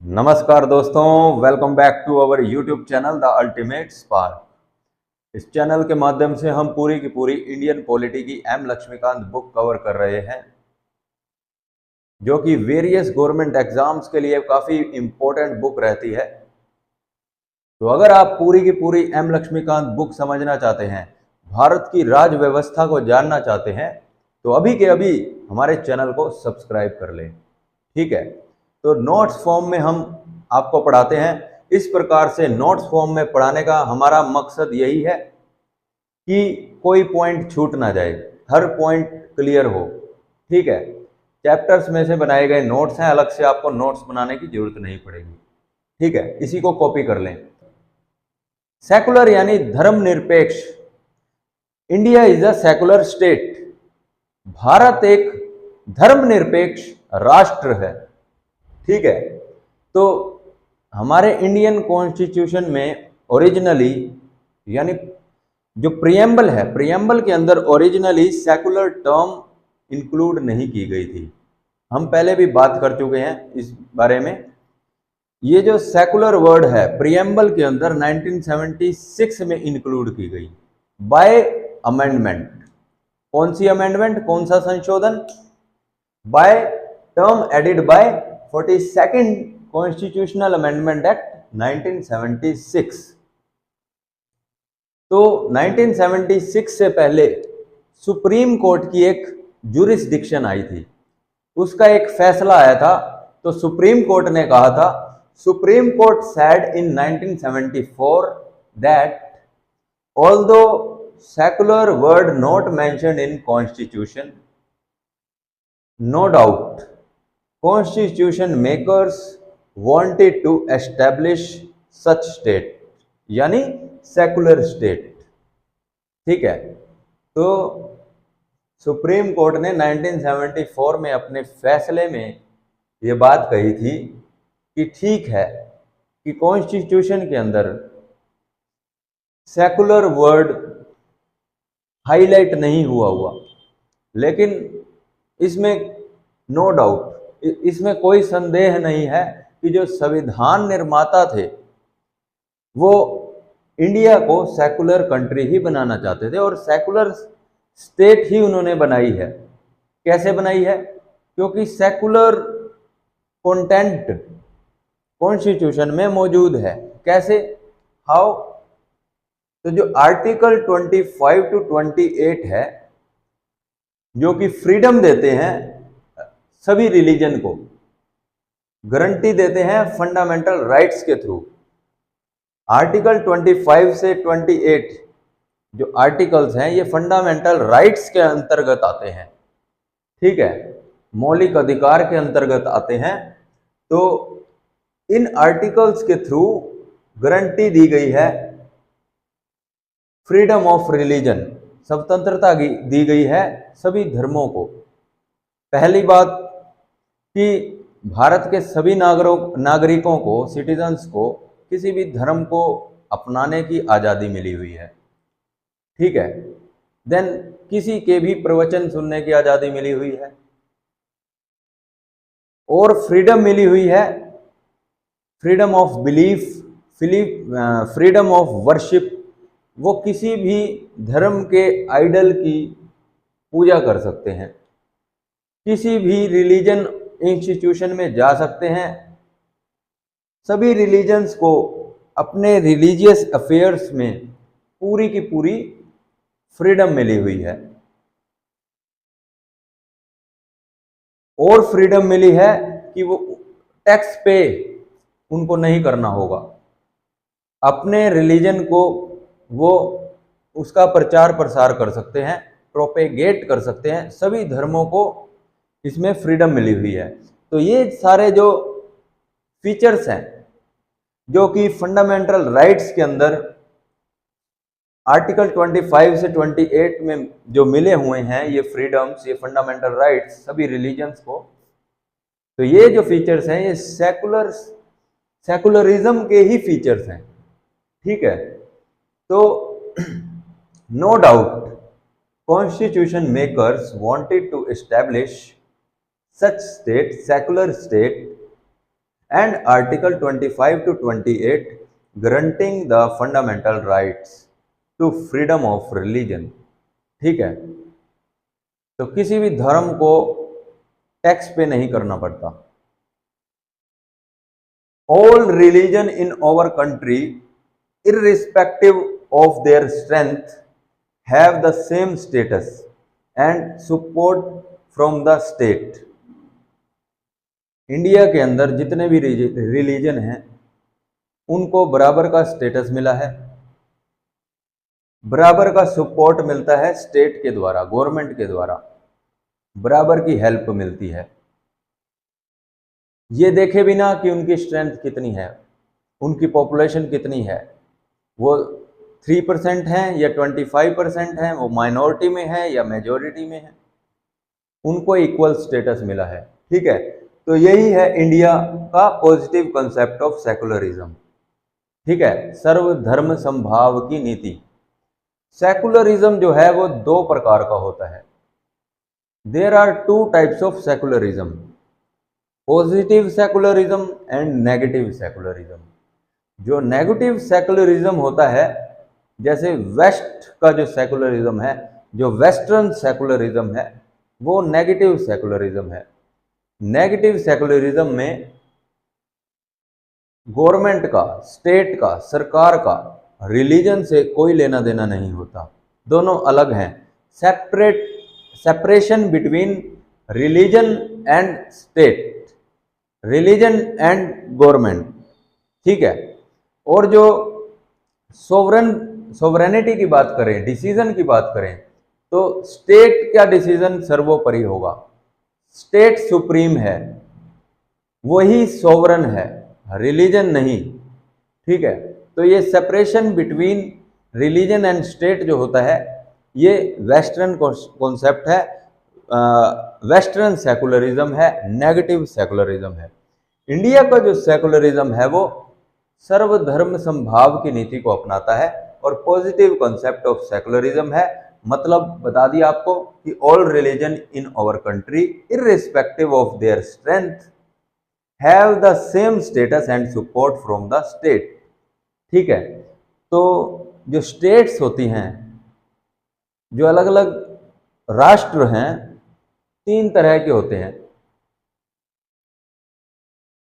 नमस्कार दोस्तों, welcome back to our YouTube channel the ultimate spark. इस चैनल के माध्यम से हम पूरी की पूरी इंडियन पॉलिटी की एम लक्ष्मीकांत बुक कवर कर रहे हैं, जो कि वेरियस गवर्नमेंट एग्जाम्स के लिए काफ़ी इम्पोर्टेंट बुक रहती है। तो अगर आप पूरी की पूरी एम लक्ष्मीकांत बुक समझना चाहते हैं, भारत की राज व्यवस्था को जानना चाहते हैं, तो अभी के अभी हमारे चैनल को सब्सक्राइब कर लें। ठीक है, तो नोट्स फॉर्म में हम आपको पढ़ाते हैं। इस प्रकार से नोट्स फॉर्म में पढ़ाने का हमारा मकसद यही है कि कोई पॉइंट छूट ना जाए, हर पॉइंट क्लियर हो। ठीक है, चैप्टर्स में से बनाए गए नोट्स हैं, अलग से आपको नोट्स बनाने की जरूरत नहीं पड़ेगी। ठीक है, इसी को कॉपी कर लें। सेकुलर यानी धर्मनिरपेक्ष। India is a secular state. Bharat एक धर्मनिरपेक्ष राष्ट्र है। ठीक है, तो हमारे इंडियन कॉन्स्टिट्यूशन में ओरिजिनली यानी जो प्रियम्बल है, प्रियम्बल के अंदर ओरिजिनली सेकुलर टर्म इंक्लूड नहीं की गई थी। हम पहले भी बात कर चुके हैं इस बारे में। ये जो सेकुलर वर्ड है प्रियम्बल के अंदर 1976 में इंक्लूड की गई बाय अमेंडमेंट। कौन सी अमेंडमेंट, कौन सा संशोधन? By term added by 42nd constitutional amendment act 1976। तो 1976 से पहले सुप्रीम कोर्ट की एक जुरिस्डिक्शन आई थी, उसका एक फैसला आया था। तो सुप्रीम कोर्ट ने कहा था, supreme court said in 1974 that although secular word not mentioned in constitution, no doubt Constitution makers wanted to establish such state, यानी सेकुलर स्टेट। ठीक है, तो सुप्रीम कोर्ट ने 1974 में अपने फैसले में ये बात कही थी कि ठीक है कि कॉन्स्टिट्यूशन के अंदर सेकुलर वर्ड हाईलाइट नहीं हुआ, लेकिन इसमें नो डाउट, इसमें कोई संदेह नहीं है कि जो संविधान निर्माता थे वो इंडिया को सेकुलर कंट्री ही बनाना चाहते थे और सेकुलर स्टेट ही उन्होंने बनाई है। कैसे बनाई है? क्योंकि सेकुलर कंटेंट कॉन्स्टिट्यूशन में मौजूद है। कैसे, हाउ? तो जो आर्टिकल 25 to 28 है, जो कि फ्रीडम देते हैं सभी रिलीजन को, गारंटी देते हैं फंडामेंटल राइट्स के थ्रू। आर्टिकल 25 से 28 जो आर्टिकल्स हैं ये फंडामेंटल राइट्स के अंतर्गत आते हैं। ठीक है, मौलिक अधिकार के अंतर्गत आते हैं। तो इन आर्टिकल्स के थ्रू गारंटी दी गई है फ्रीडम ऑफ रिलीजन, स्वतंत्रता दी गई है सभी धर्मों को। पहली बात कि भारत के सभी नागरिकों को, सिटीजन्स को किसी भी धर्म को अपनाने की आज़ादी मिली हुई है। ठीक है, देन किसी के भी प्रवचन सुनने की आज़ादी मिली हुई है और फ्रीडम मिली हुई है, freedom of belief, freedom of worship. वो किसी भी धर्म के आइडल की पूजा कर सकते हैं, किसी भी रिलीजन इंस्टीट्यूशन में जा सकते हैं। सभी रिलीजन्स को अपने रिलीजियस अफेयर्स में पूरी की पूरी फ्रीडम मिली हुई है और फ्रीडम मिली है कि वो टैक्स पे उनको नहीं करना होगा। अपने रिलीजन को वो उसका प्रचार प्रसार कर सकते हैं, प्रोपेगेट कर सकते हैं। सभी धर्मों को इसमें फ्रीडम मिली हुई है। तो ये सारे जो फीचर्स हैं जो कि फंडामेंटल राइट्स के अंदर आर्टिकल 25 से 28 में जो मिले हुए हैं, ये फ्रीडम्स, ये फंडामेंटल राइट्स सभी रिलीजन्स को, तो ये जो फीचर्स हैं ये सेकुलरिज्म के ही फीचर्स हैं। ठीक है, तो no doubt constitution makers wanted to establish such state, secular state, and article 25 to 28 granting the fundamental rights to freedom of religion. ठीक है, तो किसी भी धर्म को टैक्स पे नहीं करना पड़ता। All religion in our country irrespective of their strength have the same status and support from the state। India के अंदर जितने भी रिलीजन हैं उनको बराबर का स्टेटस मिला है, बराबर का सपोर्ट मिलता है स्टेट के द्वारा, गवर्नमेंट के द्वारा बराबर की हेल्प मिलती है। ये देखे बिना कि उनकी स्ट्रेंथ कितनी है, उनकी पॉपुलेशन कितनी है, वो 3% हैं या 25% हैं, वो माइनॉरिटी में है या मेजॉरिटी में है, उनको इक्वल स्टेटस मिला है। ठीक है, तो यही है इंडिया का पॉजिटिव कंसेप्ट ऑफ सेकुलरिज्म। ठीक है, सर्वधर्म समभाव की नीति। सेकुलरिज्म जो है वो दो प्रकार का होता है। There are two types of secularism, positive secularism and negative secularism. जो नेगेटिव सेकुलरिज्म होता है, जैसे वेस्ट का जो सेकुलरिज्म है, जो वेस्टर्न सेकुलरिज्म है, वो नेगेटिव सेकुलरिज्म है। नेगेटिव सेकुलरिज्म में गवर्नमेंट का, स्टेट का, सरकार का रिलीजन से कोई लेना देना नहीं होता, दोनों अलग हैं। Separation between religion and state, religion and government. ठीक है, और जो सोवरेनिटी की बात करें, डिसीजन की बात करें, तो स्टेट का डिसीजन सर्वोपरि होगा, स्टेट सुप्रीम है, वही सोवरन है, रिलीजन नहीं। ठीक है, तो ये separation between religion and state जो होता है, ये वेस्टर्न कॉन्सेप्ट है, वेस्टर्न सेकुलरिज्म है, नेगेटिव सेकुलरिज्म है। इंडिया का जो सेकुलरिज्म है वो सर्वधर्म समभाव की नीति को अपनाता है और पॉजिटिव कॉन्सेप्ट ऑफ सेकुलरिज्म है। मतलब बता दिया आपको कि all religion in our country irrespective of their strength have the same status and support from the state. ठीक है, तो जो स्टेट्स होती हैं, जो अलग अलग राष्ट्र हैं, तीन तरह के होते हैं।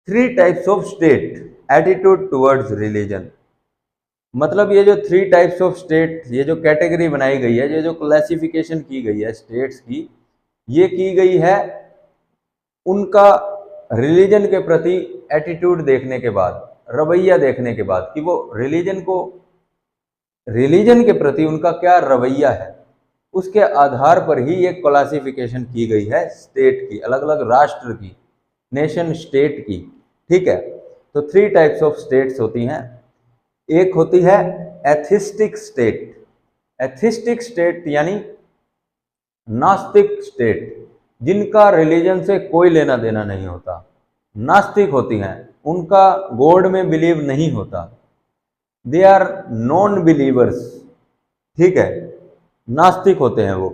3 types of state attitude towards religion. मतलब ये जो 3 टाइप्स ऑफ स्टेट, ये जो कैटेगरी बनाई गई है, ये जो क्लासिफिकेशन की गई है स्टेट्स की, ये की गई है उनका रिलीजन के प्रति एटीट्यूड देखने के बाद, रवैया देखने के बाद, कि वो रिलीजन के प्रति उनका क्या रवैया है, उसके आधार पर ही ये क्लासिफिकेशन की गई है स्टेट की, अलग अलग राष्ट्र की, नेशन स्टेट की। ठीक है, तो 3 टाइप्स ऑफ स्टेट्स होती हैं। एक होती है एथिस्टिक स्टेट। एथिस्टिक स्टेट यानी नास्तिक स्टेट, जिनका रिलीजन से कोई लेना देना नहीं होता, नास्तिक होती हैं, उनका गॉड में बिलीव नहीं होता, दे आर नॉन बिलीवर्स। ठीक है, नास्तिक होते हैं वो।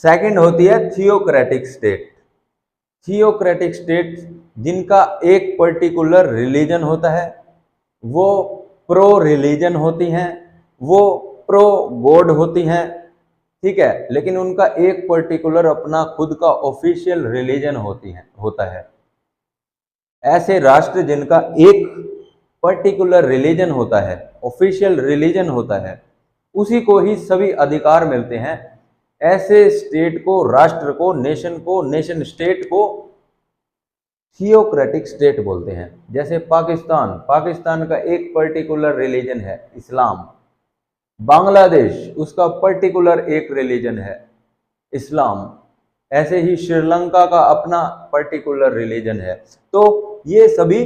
सेकंड होती है थियोक्रेटिक स्टेट। थियोक्रेटिक स्टेट जिनका एक पर्टिकुलर रिलीजन होता है, वो प्रो रिलीजन होती हैं, वो प्रो गॉड होती हैं। ठीक है, लेकिन उनका एक पर्टिकुलर अपना खुद का ऑफिशियल रिलीजन होता है। ऐसे राष्ट्र जिनका एक पर्टिकुलर रिलीजन होता है, ऑफिशियल रिलीजन होता है, उसी को ही सभी अधिकार मिलते हैं। ऐसे स्टेट को, राष्ट्र को, नेशन स्टेट को थियोक्रेटिक स्टेट बोलते हैं। जैसे पाकिस्तान का एक पर्टिकुलर रिलीजन है इस्लाम, बांग्लादेश उसका पर्टिकुलर एक रिलीजन है इस्लाम, ऐसे ही श्रीलंका का अपना पर्टिकुलर रिलीजन है। तो ये सभी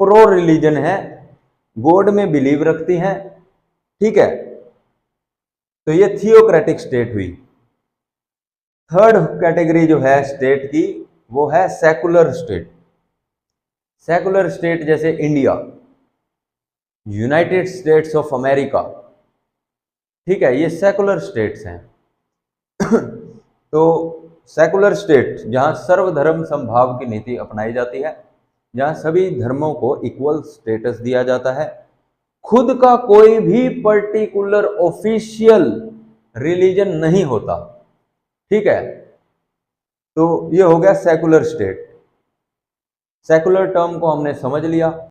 प्रो रिलीजन है, गॉड में बिलीव रखती हैं। ठीक है, तो ये थियोक्रेटिक स्टेट हुई। थर्ड कैटेगरी जो है स्टेट की, वो है सेकुलर स्टेट। सेकुलर स्टेट जैसे India, United states of America. ठीक है, ये सेकुलर स्टेट्स हैं। तो सेकुलर स्टेट, जहां सर्वधर्म समभाव की नीति अपनाई जाती है, जहां सभी धर्मों को इक्वल स्टेटस दिया जाता है, खुद का कोई भी पर्टिकुलर ऑफिशियल रिलीजन नहीं होता। ठीक है, तो ये हो गया सेकुलर स्टेट। सेकुलर टर्म को हमने समझ लिया।